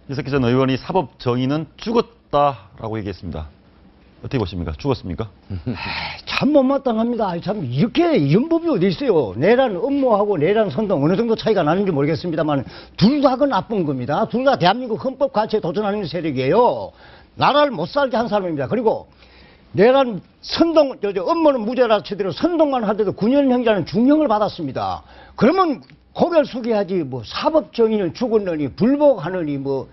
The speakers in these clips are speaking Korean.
이석기 전 의원이 사법 정의는 죽었다라고 얘기했습니다. 어떻게 보십니까? 죽었습니까? 참 못마땅합니다. 참 이렇게 연법이 어디 있어요. 내란 음모하고 내란 선동 어느 정도 차이가 나는지 모르겠습니다만 둘 다 그 나쁜 겁니다. 둘 다 대한민국 헌법 가치에 도전하는 세력이에요. 나라를 못 살게 한 사람입니다. 그리고 내란 선동 음모는 무죄라 치더라도 선동만 하더라도 9년형이라는 중형을 받았습니다. 그러면 고개를 숙여야지 뭐 사법 정의는 죽었느니 불복하느니 뭐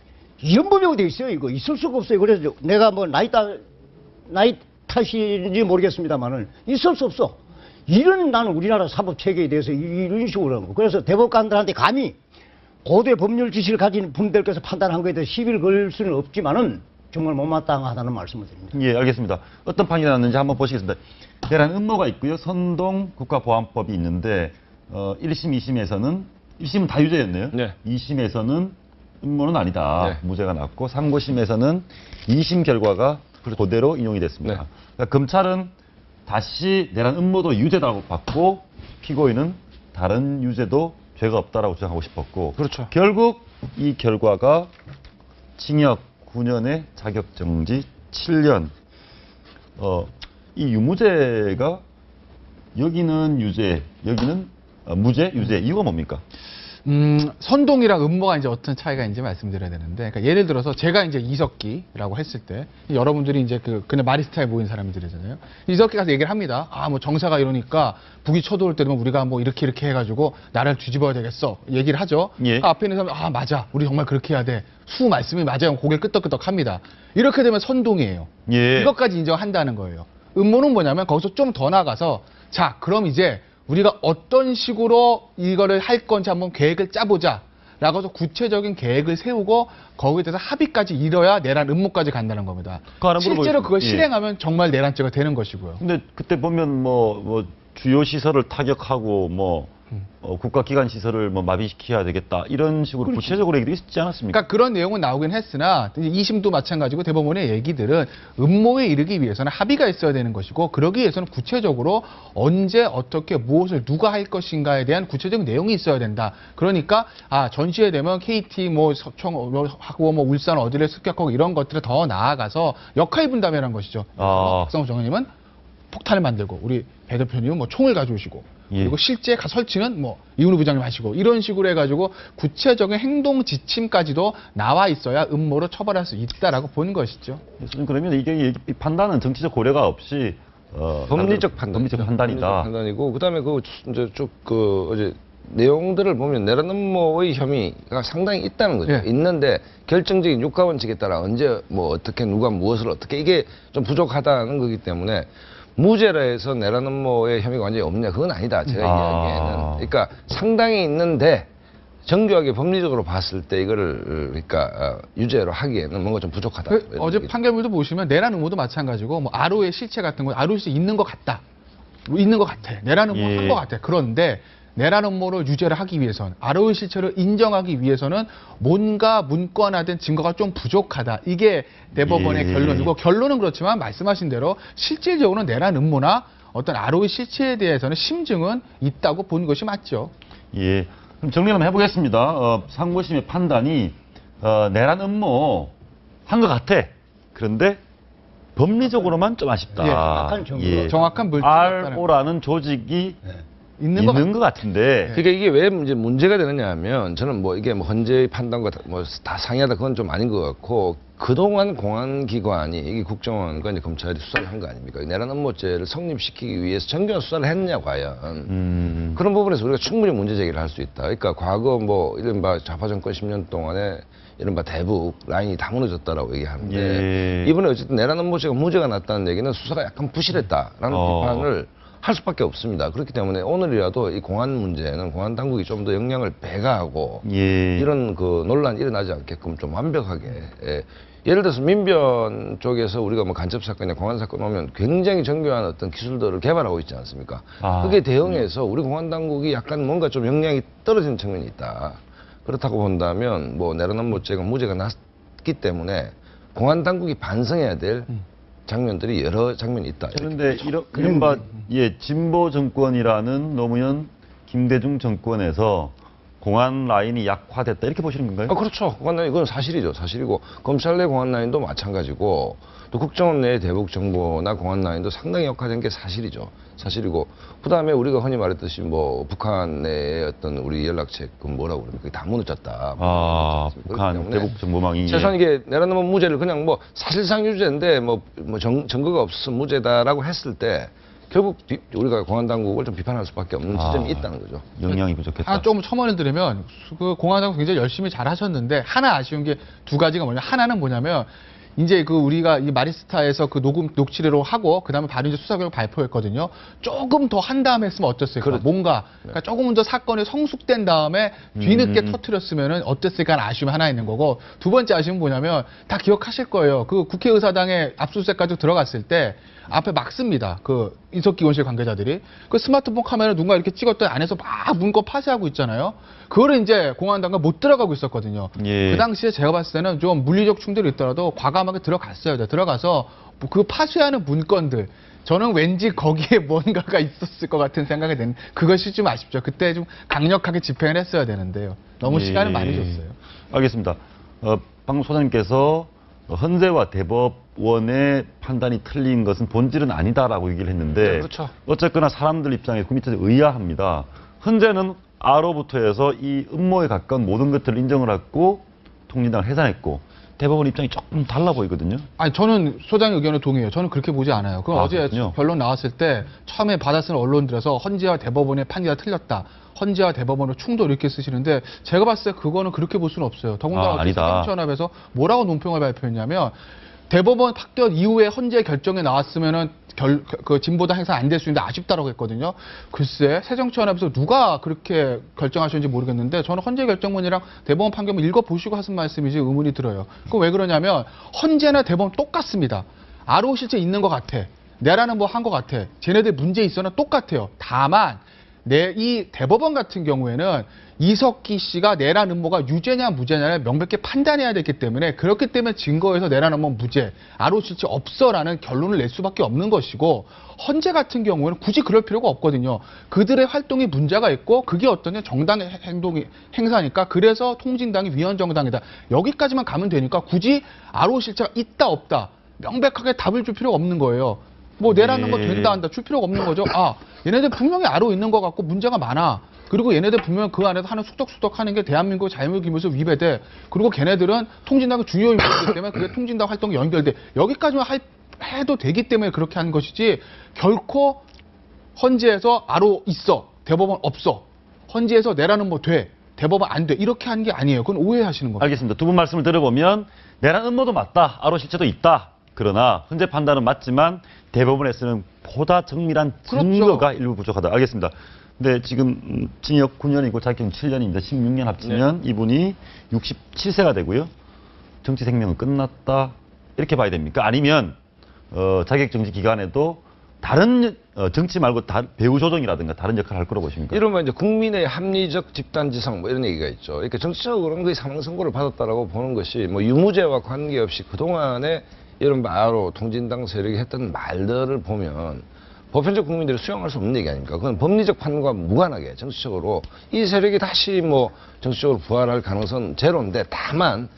연법이 어디 있어요. 이거 있을 수가 없어요. 그래서 내가 뭐 나이 탓인지 모르겠습니다만은 있을 수 없어. 이런 나는 우리나라 사법 체계에 대해서 이런 식으로 하는 거. 그래서 대법관들한테 감히 고대 법률 지식을 가진 분들께서 판단한 거에 대해서 시비를 걸 수는 없지만은 정말 못마땅하다는 말씀을 드립니다. 예, 알겠습니다. 어떤 판결이 났는지 한번 보시겠습니다. 내란 음모가 있고요. 선동 국가보안법이 있는데 1심, 2심에서는 1심은 다 유죄였네요. 네. 2심에서는 음모는 아니다. 네. 무죄가 났고 3고심에서는 2심 결과가 그대로 인용이 됐습니다. 네. 그러니까 검찰은 다시 내란 음모도 유죄라고 봤고 피고인은 다른 유죄도 죄가 없다라고 주장하고 싶었고 그렇죠. 결국 이 결과가 징역 9년에 자격정지 7년. 이 유무죄가 여기는 유죄, 여기는 무죄, 유죄. 이유가 뭡니까? 선동이랑 음모가 이제 어떤 차이가 있는지 말씀드려야 되는데, 그러니까 예를 들어서 제가 이제 이석기라고 했을 때, 여러분들이 이제 그냥 마리스타에 모인 사람들이잖아요. 이석기 가서 얘기를 합니다. 아, 뭐 정사가 이러니까 북이 쳐들어올 때면 우리가 뭐 이렇게 해가지고 나라를 뒤집어야 되겠어. 얘기를 하죠. 예. 앞에 있는 사람은 아, 맞아. 우리 정말 그렇게 해야 돼. 수 말씀이 맞아요. 고개를 끄덕끄덕 합니다. 이렇게 되면 선동이에요. 예. 이것까지 인정한다는 거예요. 음모는 뭐냐면 거기서 좀 더 나가서 자, 그럼 이제 우리가 어떤 식으로 이거를 할 건지 한번 계획을 짜보자 라고 해서 구체적인 계획을 세우고 거기에 대해서 합의까지 이뤄야 내란 음모까지 간다는 겁니다. 실제로 그걸 실행하면 정말 내란죄가 되는 것이고요. 근데 그때 보면 뭐 주요 시설을 타격하고 뭐 국가기관 시설을 뭐 마비시켜야 되겠다 이런 식으로 그렇지. 구체적으로 얘기도 있지 않았습니까? 그러니까 그런 내용은 나오긴 했으나 2심도 마찬가지고 대법원의 얘기들은 음모에 이르기 위해서는 합의가 있어야 되는 것이고 그러기 위해서는 구체적으로 언제 어떻게 무엇을 누가 할 것인가에 대한 구체적인 내용이 있어야 된다. 그러니까 전시회 되면 KT 뭐 서청하고 뭐 울산 어디를 습격하고 이런 것들을 더 나아가서 역할 분담이라는 것이죠. 박성호 정원님은 폭탄을 만들고 우리 배 대표님은 뭐 총을 가져오시고 예. 그리고 실제 설치는 뭐 이훈우 부장님 하시고 이런 식으로 해가지고 구체적인 행동 지침까지도 나와 있어야 음모로 처벌할 수 있다라고 보는 것이죠. 그러면 이게 이 판단은 정치적 고려가 없이 법리적 판단. 법리적 판단이다. 법리적 판단이고 그다음에 이제 쭉 어제 내용들을 보면 내란 음모의 혐의가 상당히 있다는 거죠. 예. 있는데 결정적인 육가원칙에 따라 언제 뭐 어떻게 누가 무엇을 어떻게 이게 좀 부족하다는 거기 때문에 무죄라 해서 내란 음모의 혐의가 완전히 없냐 그건 아니다. 제가 이야기에는. 그러니까 상당히 있는데 정교하게 법리적으로 봤을 때 이거를 그러니까 유죄로 하기에는 뭔가 좀 부족하다. 어제 판결문도 보시면 내란 음모도 마찬가지고 뭐 아로의 실체 같은 거 아로의 실체 있는 것 같다. 있는 것 같아. 내란 음모 예. 한 것 같아. 그런데 내란 음모를 유죄를 하기 위해서는 아로의 실체를 인정하기 위해서는 뭔가 문건화된 증거가 좀 부족하다. 이게 대법원의 예. 결론이고 결론은 그렇지만 말씀하신 대로 실질적으로는 내란 음모나 어떤 아로의 실체에 대해서는 심증은 있다고 본 것이 맞죠. 예. 그럼 정리 한번 해보겠습니다. 상고심의 판단이 내란 음모 한 것 같아. 그런데 법리적으로만 좀 아쉽다. 예. 약간 정확한 물증이 RO라는 조직이 있는 것 같은데. 그러니까 이게 왜 이제 문제가 되느냐 하면 저는 뭐 이게 뭐 헌재의 판단과 뭐 다 상이하다 그건 좀 아닌 것 같고 그동안 공안기관이 이게 국정원과 이제 검찰이 수사를 한 거 아닙니까? 내란 음모죄를 성립시키기 위해서 정교한 수사를 했냐 과연. 그런 부분에서 우리가 충분히 문제 제기를 할 수 있다. 그러니까 과거 뭐 이른바 좌파 정권 10년 동안에 이른바 대북 라인이 다 무너졌다라고 얘기하는데 예. 이번에 어쨌든 내란 음모죄가 무죄가 났다는 얘기는 수사가 약간 부실했다라는 비판을 할 수밖에 없습니다. 그렇기 때문에 오늘이라도 이 공안 문제는 공안 당국이 좀 더 역량을 배가하고 예. 이런 그 논란이 일어나지 않게끔 좀 완벽하게 예를 들어서 민변 쪽에서 우리가 뭐 간첩 사건이나 공안 사건 오면 굉장히 정교한 어떤 기술들을 개발하고 있지 않습니까? 그게 대응해서 우리 공안 당국이 약간 뭔가 좀 역량이 떨어지는 측면이 있다. 그렇다고 본다면 뭐 내란 음모죄가 무죄가 났기 때문에 공안 당국이 반성해야 될 장면들이 여러 장면이 있다. 그런데 이른바 진보 정권이라는 노무현 김대중 정권에서 공안 라인이 약화됐다 이렇게 보시는 건가요? 그렇죠. 공안 라인 이건 사실이죠. 사실이고 검찰 내 공안 라인도 마찬가지고 또 국정원 내 대북 정보나 공안 라인도 상당히 약화된 게 사실이죠. 사실이고 그다음에 우리가 흔히 말했듯이 뭐 북한의 어떤 우리 연락체 그 뭐라고 그럽니까? 다 무너졌다. 북한 대북 정보망이 최소한 이게 내라놓은 무죄를 그냥 뭐 사실상 유죄인데 뭐 증거가 없어서 무죄다라고 했을 때 결국 우리가 공안 당국을 좀 비판할 수밖에 없는 지점이 있다는 거죠. 영향이 부족했다. 하나 조금 첨언을 드리면 그 공안 당국 굉장히 열심히 잘 하셨는데 하나 아쉬운 게 두 가지가 뭐냐. 하나는 뭐냐면 이제 그 우리가 이 마리스타에서 그 녹취를 하고 그다음에 바로 이제 수사 결과 발표했거든요. 조금 더 한 다음에 했으면 어땠을까? 뭔가 그러니까 조금 더 사건이 성숙된 다음에 뒤늦게 터트렸으면은 어땠을까는 아쉬움이 하나 있는 거고 두 번째 아쉬움은 뭐냐면 다 기억하실 거예요. 그 국회의사당에 압수수색까지 들어갔을 때 앞에 막 씁니다. 그 인석기원실 관계자들이 그 스마트폰 카메라 누군가 이렇게 찍었더니 안에서 막 문건 파쇄하고 있잖아요. 그거를 이제 공안당과 못 들어가고 있었거든요. 예. 그 당시에 제가 봤을 때는 좀 물리적 충돌이 있더라도 과감하게 들어갔어야 돼. 들어가서 그 파쇄하는 문건들 저는 왠지 거기에 뭔가가 있었을 것 같은 생각이 드는 그것이 좀 아쉽죠. 그때 좀 강력하게 집행을 했어야 되는데요. 너무 시간을 많이 줬어요. 알겠습니다. 방금 소장님께서 헌재와 대법원의 판단이 틀린 것은 본질은 아니다라고 얘기를 했는데 네, 그렇죠. 어쨌거나 사람들 입장에 그 밑에서 의아합니다. 헌재는 R로부터 해서 이 음모에 가까운 모든 것들을 인정을 했고 통진당을 해산했고 대법원 입장이 조금 달라 보이거든요. 아니 저는 소장의 의견에 동의해요. 저는 그렇게 보지 않아요. 그건 어제 그렇군요. 변론 나왔을 때 처음에 받아쓰는 언론들에서 헌재와 대법원의 판결이 틀렸다. 헌재와 대법원의 충돌 이렇게 쓰시는데 제가 봤을 때 그거는 그렇게 볼 수는 없어요. 더군다나 아니다. 세종연합에서 뭐라고 논평을 발표했냐면 대법원 판결 이후에 헌재 결정이 나왔으면은 그 진보당 행사 안 될 수 있는데 아쉽다라고 했거든요. 글쎄 새정치연합에서 누가 그렇게 결정하셨는지 모르겠는데 저는 헌재 결정문이랑 대법원 판결문 읽어보시고 하신 말씀이지 의문이 들어요. 그건 왜 그러냐면 헌재나 대법원 똑같습니다. RO 실제 있는 것 같아. 내라는 뭐 한 것 같아. 쟤네들 문제 있어는 똑같아요. 다만 이 대법원 같은 경우에는 이석기 씨가 내란 음모가 유죄냐 무죄냐를 명백히 판단해야 되기 때문에 그렇기 때문에 증거에서 내란 음모 무죄, RO 실체 없어라는 결론을 낼 수밖에 없는 것이고 헌재 같은 경우에는 굳이 그럴 필요가 없거든요. 그들의 활동이 문제가 있고 그게 어떤 정당의 행사니까 그래서 통진당이 위헌정당이다. 여기까지만 가면 되니까 굳이 RO 실체가 있다 없다 명백하게 답을 줄 필요가 없는 거예요. 뭐 내라는 거 된다 한다 줄 필요가 없는 거죠. 얘네들 분명히 알고 있는 것 같고 문제가 많아. 그리고 얘네들 분명 그 안에서 하는 숙덕숙덕 하는 게 대한민국 자유민주기본에서 위배돼. 그리고 걔네들은 통진당의 중요 인물이기 때문에 그게 통진당 활동에 연결돼. 여기까지만 해도 되기 때문에 그렇게 하는 것이지 결코 헌재에서 RO 있어. 대법원 없어. 헌재에서 내라는 뭐 돼. 대법원 안 돼. 이렇게 하는 게 아니에요. 그건 오해하시는 겁니다. 알겠습니다. 두 분 말씀을 들어보면 내란 음모도 맞다. RO 실체도 있다. 그러나 헌재 판단은 맞지만 대법원에서는 보다 정밀한 증거가 일부 부족하다. 알겠습니다. 근데 지금 징역 9년이고 자격은 7년입니다. 16년 합치면 이분이 67세가 되고요. 정치 생명은 끝났다. 이렇게 봐야 됩니까? 아니면 자격 정지 기간에도 다른 정치 말고 배후 조정이라든가 다른 역할을 할 거라고 보십니까? 이러면 이제 국민의 합리적 집단지성 뭐 이런 얘기가 있죠. 그러니까 정치적으로는 거의 사망 선고를 받았다라고 보는 것이 뭐 유무죄와 관계없이 그동안에 이런 바로 통진당 세력이 했던 말들을 보면 보편적 국민들이 수용할 수 없는 얘기 아닙니까? 그건 법리적 판단과 무관하게 정치적으로 이 세력이 다시 뭐 정치적으로 부활할 가능성은 제로인데 다만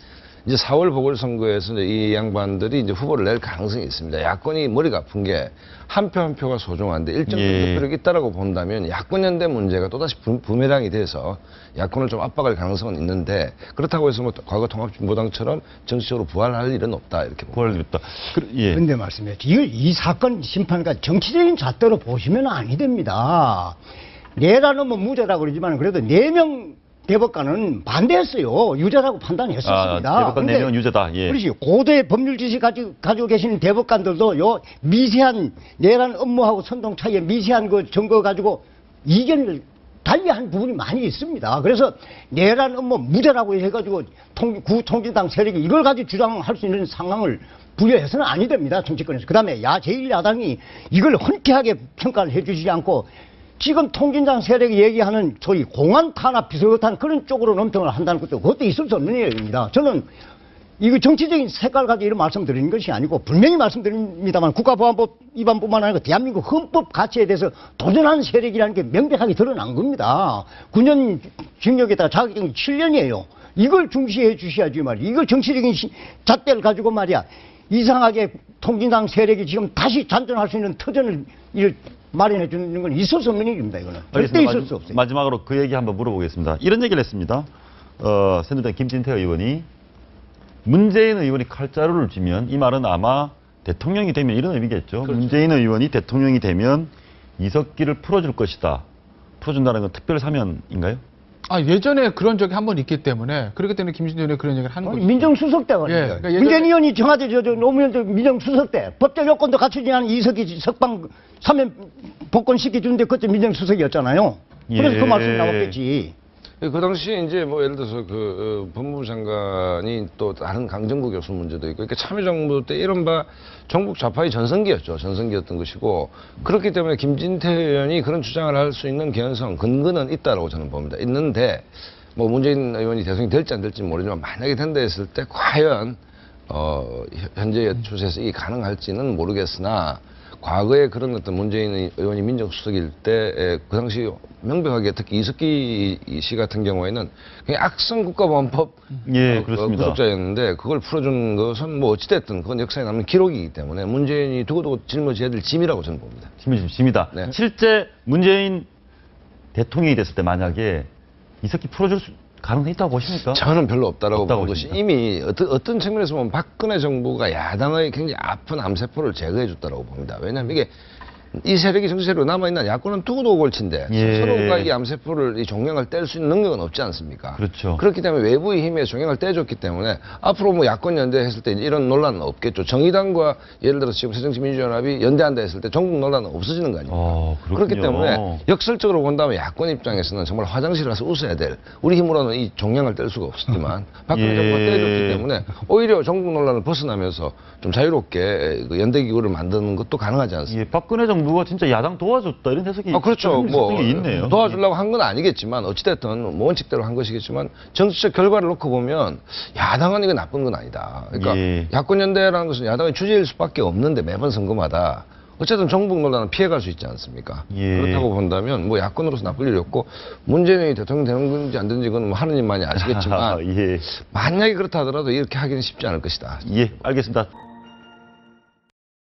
이제 4월 보궐선거에서 이제 이 양반들이 이제 후보를 낼 가능성이 있습니다. 야권이 머리가 아픈 게 한 표 한 표가 소중한데 일정 정도 표력이 있다라고 본다면 야권 연대 문제가 또다시 부메랑이 돼서 야권을 좀 압박할 가능성은 있는데 그렇다고 해서 뭐 과거 통합진보당처럼 정치적으로 부활할 일은 없다 이렇게 봅니다. 부활할 일 없다. 그런데 말씀해 이 사건 심판과 정치적인 잣대로 보시면 아니 됩니다. 내라는 뭐 무죄라고 그러지만 그래도 4명 대법관은 반대했어요. 유죄라고 판단했었습니다. 대법관 4명은 유죄다. 예. 그렇지. 고도의 법률 지식 가지고 계시는 대법관들도 요 미세한 내란 업무하고 선동 차이의 미세한 그 증거 가지고 이견을 달리한 부분이 많이 있습니다. 그래서 내란 업무 무죄라고 해가지고 구통진당 세력이 이걸 가지고 주장할 수 있는 상황을 부여해서는 아니 됩니다. 정치권에서. 그 다음에 제1야당이 이걸 흔쾌하게 평가를 해주지 않고 지금 통진당 세력이 얘기하는 소위 공안 탄압 비슷한 그런 쪽으로 논평을 한다는 것도 그것도 있을 수 없는 얘기입니다. 저는 이거 정치적인 색깔 가지고 이런 말씀드리는 것이 아니고 분명히 말씀드립니다만 국가보안법 위반뿐만 아니라 대한민국 헌법 가치에 대해서 도전하는 세력이라는 게 명백하게 드러난 겁니다. 9년 징역에다가 자격증이 7년이에요. 이걸 중시해 주셔야지 말이야. 이걸 정치적인 잣대를 가지고 말이야. 이상하게 통진당 세력이 지금 다시 잔존할 수 있는 터전을 마련해 주는 건 있을 수 없는 일입니다. 이거는 절대 있을 수 없어요. 마지막으로 그 얘기 한번 물어보겠습니다. 이런 얘기를 했습니다. 새누리당 김진태 의원이 문재인 의원이 칼자루를 쥐면 이 말은 아마 대통령이 되면 이런 의미겠죠. 그렇죠. 문재인 의원이 대통령이 되면 이석기를 풀어줄 것이다. 풀어준다는 건 특별 사면인가요? 예전에 그런 적이 한 번 있기 때문에 그렇기 때문에 김진태 의원이 그런 얘기를 하는 거죠. 민정수석 때가 그러니까 문재인 의원이 청와대 노무현 민정수석 때 법적 요건도 갖추지 않은 이석기 석방 사면 복권시켜 주는데 그때 민정수석이었잖아요. 그래서 그 말씀 나왔겠지. 그 당시에 이제 뭐 예를 들어서 그 법무부 장관이 또 다른 강정구 교수 문제도 있고 이렇게 참여정부 때 이른바 정북 좌파의 전성기였죠. 전성기였던 것이고 그렇기 때문에 김진태 의원이 그런 주장을 할 수 있는 개연성, 근거는 있다라고 저는 봅니다. 있는데 뭐 문재인 의원이 대통령이 될지 안 될지는 모르지만 만약에 된다 했을 때 과연 현재의 추세에서 이게 가능할지는 모르겠으나 과거에 그런 어떤 문재인 의원이 민정수석일 때 그 당시 명백하게 특히 이석기 씨 같은 경우에는 그냥 악성 국가보안법 그렇습니다. 구속자였는데 그걸 풀어준 것은 뭐 어찌됐든 그건 역사에 남는 기록이기 때문에 문재인이 두고두고 짊어져야 될 짐이라고 저는 봅니다. 짐이다. 네. 실제 문재인 대통령이 됐을 때 만약에 이석기 풀어줄 가능성이 있다고 보십니까? 저는 별로 없다라고 없다고 보는 것이 보십니까? 이미 어떤 측면에서 보면 박근혜 정부가 야당의 굉장히 아픈 암세포를 제거해 줬다라고 봅니다. 왜냐하면 이게 이 세력이 정치 세력으로 남아있는 야권은 두고두고 골친데 스스로가 이 암세포를 이 종양을 뗄 수 있는 능력은 없지 않습니까? 그렇죠. 그렇기 때문에 외부의 힘에 종양을 떼줬기 때문에 앞으로 뭐 야권 연대했을 때 이런 논란은 없겠죠. 정의당과 예를 들어서 지금 새정치민주연합이 연대한다 했을 때 전국 논란은 없어지는 거 아닙니까? 그렇기 때문에 역설적으로 본다면 야권 입장에서는 정말 화장실 가서 웃어야 될 우리 힘으로는 이 종양을 뗄 수가 없었지만 박근혜 정부가 떼줬기 때문에 오히려 전국 논란을 벗어나면서 좀 자유롭게 그 연대기구를 만드는 것도 가능하지 않습니까? 박근혜 정부가 진짜 야당 도와줬다 이런 해석이 그렇죠. 뭐 있네요. 도와주려고 한 건 아니겠지만 어찌됐든 뭐 원칙대로 한 것이겠지만 정치적 결과를 놓고 보면 야당은 이거 나쁜 건 아니다. 그러니까 야권 연대라는 것은 야당의 주제일 수밖에 없는데 매번 선거마다 어쨌든 정북 논란은 피해갈 수 있지 않습니까? 그렇다고 본다면 뭐 야권으로서 나쁠 일이 없고 문재인이 대통령 되는 건지 안 되는지 그건 뭐 하느님만이 아시겠지만 만약에 그렇다 하더라도 이렇게 하기는 쉽지 않을 것이다. 알겠습니다.